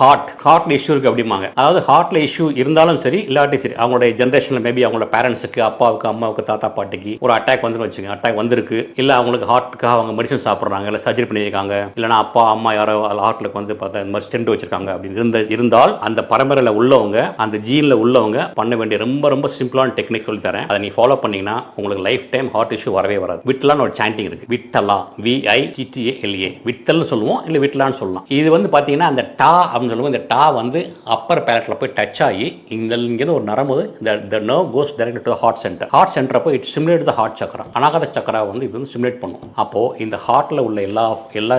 ஹார்ட்ல இஷ்யூ இருக்குது அப்படிம்பாங்க. அதாவது ஹார்ட்ல இஷ்யூ இருந்தாலும் சரி இல்லாட்டி சரி அவங்களுடைய ஜென்ரேஷனில் மேபி அவங்களோட பேரண்ட்ஸுக்கு அப்பாவுக்கு அம்மாவுக்கு தாத்தா பாட்டிக்கு ஒரு அட்டாக் வந்துன்னு வச்சுங்க, அட்டாக் வந்திருக்கு, இல்லை அவங்களுக்கு ஹார்ட்டுக்காக அவங்க மெடிசன் சாப்பிட்றாங்க, இல்லை சர்ஜரி பண்ணியிருக்காங்க, இல்லைனா அப்பா அம்மா யாரோ ஹார்ட்லுக்கு வந்து பார்த்தா இந்த மாதிரி ஸ்டென்ட் வச்சிருக்காங்க அப்படின்னு இருந்தால் அந்த பரம்பரையில் உள்ளவங்க அந்த ஜீனில் உள்ளவங்க பண்ண வேண்டிய ரொம்ப ரொம்ப சிம்பிளான டெக்னிக் சொல்லி தரேன். அதை நீ ஃபாலோ பண்ணீங்கன்னா உங்களுக்கு லைஃப் டைம் ஹார்ட் இஷ்யூ வரவே வராது. விட்டலான்னு ஒரு சாண்டிங் இருக்கு, விட்டலா VITTALA, விட்டல்னு சொல்லுவோம், இல்லை விட்டலான்னு சொல்லலாம். இது வந்து பார்த்தீங்கன்னா அந்த டா சொல்லுவோம். இந்த டா வந்து அப்பர் பேலட்ல போய் டச் ஆகி இங்கிருந்து ஒரு நரம்பு the nerve goes directly to the heart center. Heart centre போய் it stimulate the heart chakra, Anahata chakra வந்து இது வந்து ஸ்டிமுலேட் பண்ணும். அப்போ இந்த ஹார்ட்ல உள்ள எல்லா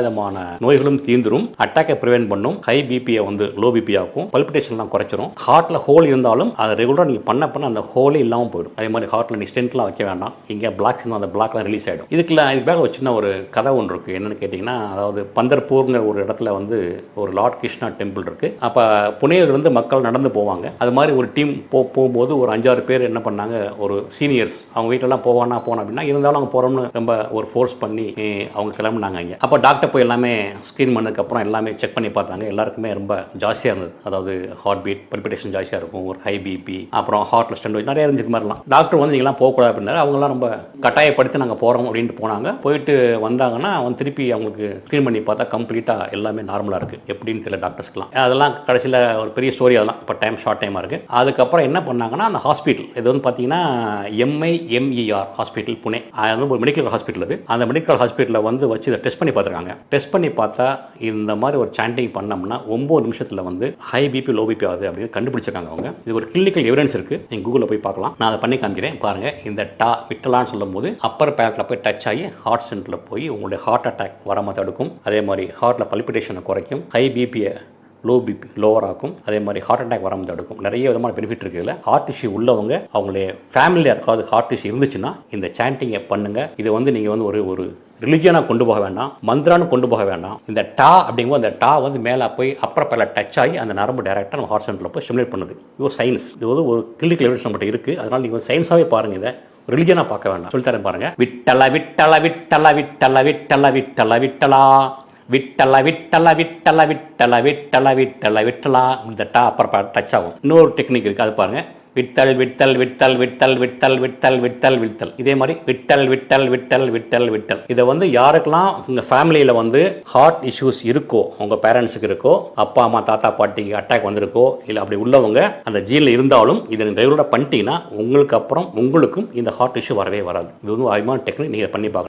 விதமான நோய்களும் தீந்துரும், அட்டாக்கை ப்ரிவென்ட் பண்ணும், ஹை பிபியை வந்து லோ பிபி ஆக்கும், பல்பிட்டேஷன்லாம் குறைச்சிரும். ஹார்ட்ல ஹோல் இருந்தாலும் அதை ரெகுலராக நீங்க பண்ண அந்த ஹோலே இல்லாமல் போயிடும். அதே மாதிரி ஹார்ட்ல நீ ஸ்டென்ட்லாம் வைக்க வேண்டாம், இங்கே பிளாக்ஸ் இருந்தால் அந்த பிளாக்லாம் ரிலீஸ் ஆகிடும். இதுக்கு ஒரு சின்ன ஒரு கதை ஒன்று இருக்கு. என்னன்னு கேட்டிங்கன்னா, அதாவது பந்தர்பூர்ங்கிற ஒரு இடத்துல வந்து ஒரு லார்ட் கிருஷ்ணா டெம்பிள் இருக்கு. அப்போ புனேலிருந்து மக்கள் நடந்து போவாங்க. அது மாதிரி ஒரு டீம் போகும்போது ஒரு 5-6 பேர் என்ன பண்ணாங்க, ஒரு சீனியர்ஸ் அவங்க வீட்டிலலாம் போனா அப்படின்னா இருந்தாலும் அவங்க போகிறோம்னு ரொம்ப ஒரு ஃபோர்ஸ் பண்ணி அவங்க கிளம்புனாங்க. இங்கே அப்போ டாக்டர் போய் எல்லாமே ஸ்க்ரீன் பண்ணதுக்கப்புறம் எல்லாமே செக் பண்ணி பார்த்தாங்க. எல்லாருக்குமே ரொம்ப ஜாஸ்தியாக இருந்தது. அதாவது ஹார்ட் பீட் பல்பிட்டேஷன் ஜாஸ்தியாக இருக்கும், ஒரு ஹை பிபி, அப்புறம் ஹார்ட்ல ஸ்டென்ட் நிறைய இருந்துச்சு மாதிரிலாம். டாக்டர் வந்து நீங்களாம் போகக்கூடாது அப்படின்னாரு. அவங்களாம் ரொம்ப கட்டாயப்படுத்தி நாங்கள் போகிறோம் அப்படின்ட்டு போனாங்க. போயிட்டு வந்தாங்கன்னா அவன் திருப்பி அவங்களுக்கு ஸ்க்ரீன் பண்ணி பார்த்தா கம்ப்ளீட்டாக எல்லாமே நார்மலாக இருக்குது. எப்படின்னு தெரியல டாக்டர்ஸ்க்குலாம். அதெல்லாம் கடைசியில் ஒரு பெரிய ஸ்டோரி. அதெல்லாம் இப்போ ஷார்ட் டைமாக இருக்குது. அதுக்கப்புறம் என்ன பண்ணாங்கன்னா, அந்த ஹாஸ்பிட்டல் இது வந்து பார்த்தீங்கன்னா MIMER ஹாஸ்பிட்டல் புனே, அது வந்து ஒரு மெடிக்கல் ஹாஸ்பிட்டல். அது அந்த மெடிக்கல் ஹாஸ்பிட்டலில் வந்து வச்சு இதை டெஸ்ட் பண்ணி பார்த்துருக்காங்க. டெஸ்ட் பண்ணி பார்த்தா இந்த மாதிரி ஒரு சாண்டிங் பண்ணோம்னா 9 நிமிஷத்தில் வந்து ஹை பிபி லோ பிபி ஆகுது அப்படின்னு கண்டுபிடிச்சிருக்காங்க அவங்க. இது ஒரு கிளினிக்கல் எவிடன்ஸ் இருக்குது, நீங்கள் கூகுளில் போய் பார்க்கலாம். நான் அதை பண்ணி காமிக்கிறேன் பாருங்கள். இந்த விட்டலான்னு சொல்லும் போது அப்பர் பேலட்டில் போய் டச் ஆகி ஹார்ட் சென்டரில் போய் உங்களுடைய ஹார்ட் அட்டாக் வராமல் தடுக்கும். அதே மாதிரி ஹார்ட்டில் பல்பிட்டேஷனை குறைக்கும், ஹை பிபியை லோ பிபி லோவர் ஆகும். அதே மாதிரி ஹார்ட் அட்டாக் வராமல் தடுக்கும். நிறைய விதமான பெனிஃபிட் இருக்குதுல. ஹார்ட் இஷ்யூ உள்ளவங்க அவங்களுடைய ஃபேமிலியில் இருக்காது ஹார்ட் இஷ்யூ இருந்துச்சுன்னா இந்த சாண்டிங்கை பண்ணுங்க. இதை வந்து நீங்கள் வந்து ஒரு ரிலிஜியனாக கொண்டு போக வேண்டாம், மந்திரான்னு கொண்டு போக வேண்டாம். இந்த டா அப்படிங்கும்போது அந்த டா வந்து மேலே போய் அப்பர் பேல டச் ஆகி அந்த நரம்பு டைரெக்டாக நம்ம ஹார்ட் சென்டரில் போய் ஸ்டிமுலேட் பண்ணுது. இது சயின்ஸ். இது வந்து ஒரு கிளினிக்கல் எவிடன்ஸ் நம்மகிட்ட இருக்குது. அதனால் நீங்கள் சயின்ஸாகவே பாருங்கள், இதை ரிலிஜியனாக பார்க்க வேண்டாம். சொல்லித்தரேன் பாருங்க. விட்டல விட்டல விட்டல விட்டல விட்டல விட்டல விட்டலா விட்டல விட்டல விட்டல விட்டல விட்டல விட்டல விட்டலா. இந்த டா அப்புறம் டச் ஆகும். இன்னொரு டெக்னிக் இருக்குது, அது பாருங்க. விட்டல் விட்டல் விட்டல் விட்டல் விட்டல் விட்டல் விட்டல் விட்டல். இதே மாதிரி விட்டல் விட்டல் விட்டல் விட்டல் விட்டல். இதை வந்து யாருக்கெல்லாம் உங்க ஃபேமிலியில வந்து ஹார்ட் இஷ்யூஸ் இருக்கோ, உங்க பேரண்ட்ஸுக்கு இருக்கோ, அப்பா அம்மா தாத்தா பாட்டிக்கு அட்டாக் வந்திருக்கோ, இல்லை அப்படி உள்ளவங்க அந்த ஜீனில் இருந்தாலும் இதை ரெகுலராக பண்ணிட்டீங்கன்னா உங்களுக்கு அப்புறம் உங்களுக்கும் இந்த ஹார்ட் இஷ்யூ வரவே வராது. இது வந்து ஆயுமான டெக்னிக் நீங்கள் பண்ணி பார்க்கலாம்.